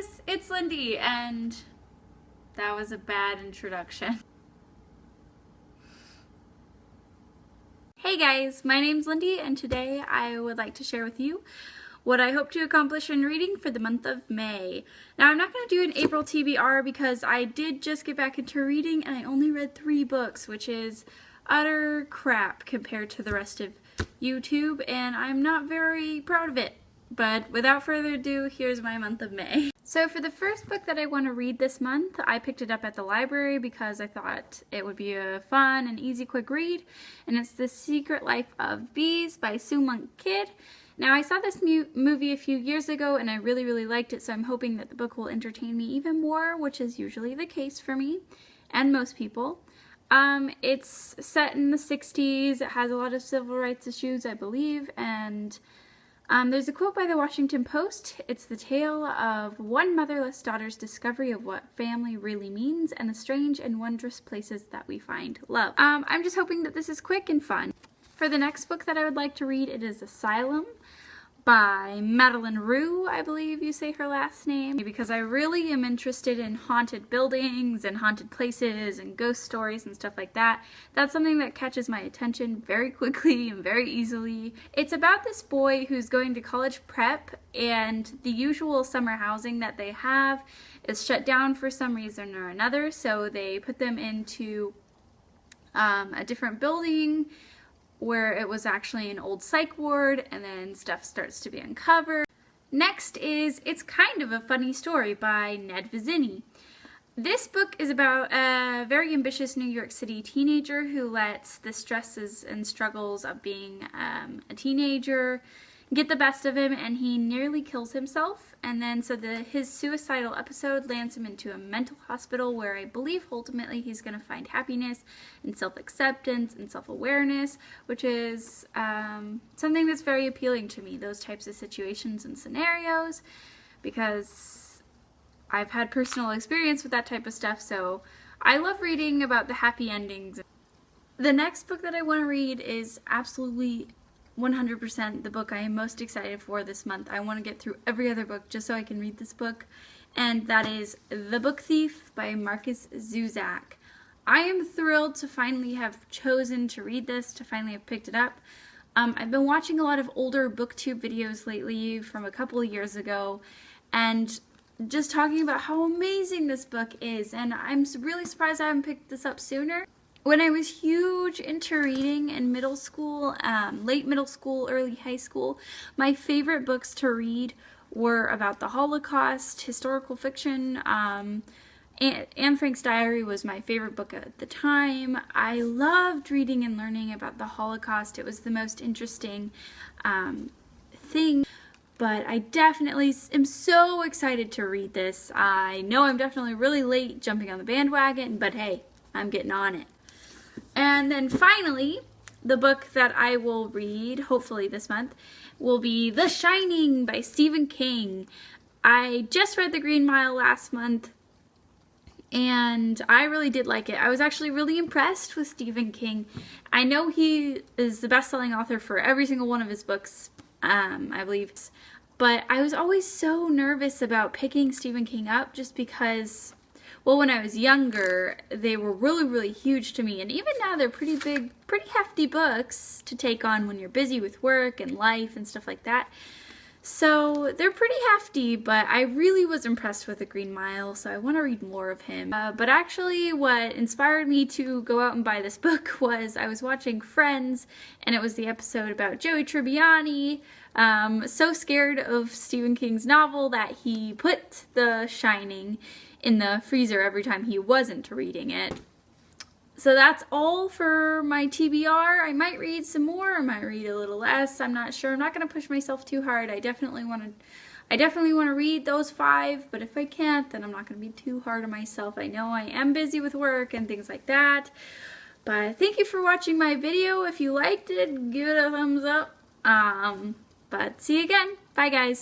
guys, it's Lindy, and that was a bad introduction. Hey guys, my name's Lindy, and today I would like to share with you what I hope to accomplish in reading for the month of May. Now, I'm not going to do an April TBR because I did just get back into reading and I only read 3 books, which is utter crap compared to the rest of YouTube, and I'm not very proud of it. But without further ado, here's my month of May. So for the first book that I want to read this month, I picked it up at the library because I thought it would be a fun and easy quick read, and it's The Secret Life of Bees by Sue Monk Kidd. Now, I saw this movie a few years ago and I really liked it, so I'm hoping that the book will entertain me even more, which is usually the case for me and most people. It's set in the 60s, it has a lot of civil rights issues, I believe, and there's a quote by the Washington Post. It's the tale of one motherless daughter's discovery of what family really means and the strange and wondrous places that we find love. I'm just hoping that this is quick and fun. For the next book that I would like to read, it is Asylum by Madeline Rue, I believe you say her last name, because I really am interested in haunted buildings and haunted places and ghost stories and stuff like that. That's something that catches my attention very quickly and very easily. It's about this boy who's going to college prep, and the usual summer housing that they have is shut down for some reason or another, so they put them into a different building where it was actually an old psych ward, and then stuff starts to be uncovered. Next is It's Kind of a Funny Story by Ned Vizzini. This book is about a very ambitious New York City teenager who lets the stresses and struggles of being a teenager get the best of him, and he nearly kills himself. And then his suicidal episode lands him into a mental hospital where I believe ultimately he's going to find happiness and self-acceptance and self-awareness, which is something that's very appealing to me, those types of situations and scenarios, because I've had personal experience with that type of stuff, so I love reading about the happy endings. The next book that I want to read is absolutely 100% the book I am most excited for this month. I want to get through every other book just so I can read this book, and that is The Book Thief by Markus Zusak. I am thrilled to finally have chosen to read this, to finally have picked it up. I've been watching a lot of older booktube videos lately from a couple of years ago, and just talking about how amazing this book is, and I'm really surprised I haven't picked this up sooner. When I was huge into reading in middle school, late middle school, early high school, my favorite books to read were about the Holocaust, historical fiction. Anne Frank's Diary was my favorite book at the time. I loved reading and learning about the Holocaust. It was the most interesting thing. But I definitely am so excited to read this. I know I'm definitely really late jumping on the bandwagon, but hey, I'm getting on it. And then finally, the book that I will read, hopefully this month, will be The Shining by Stephen King. I just read The Green Mile last month, and I really did like it. I was actually really impressed with Stephen King. I know he is the best-selling author for every single one of his books, I believe. But I was always so nervous about picking Stephen King up just because, well, when I was younger, they were really huge to me, and even now they're pretty big, pretty hefty books to take on when you're busy with work and life and stuff like that. So they're pretty hefty, but I really was impressed with The Green Mile, so I want to read more of him. But actually what inspired me to go out and buy this book was I was watching Friends, and it was the episode about Joey Tribbiani, so scared of Stephen King's novel that he put The Shining in the freezer every time he wasn't reading it. So that's all for my TBR. I might read some more, I might read a little less, I'm not sure. I'm not going to push myself too hard. I definitely want to read those 5, but if I can't, then I'm not going to be too hard on myself. I know I am busy with work and things like that. But thank you for watching my video. If you liked it, give it a thumbs up. But see you again. Bye guys.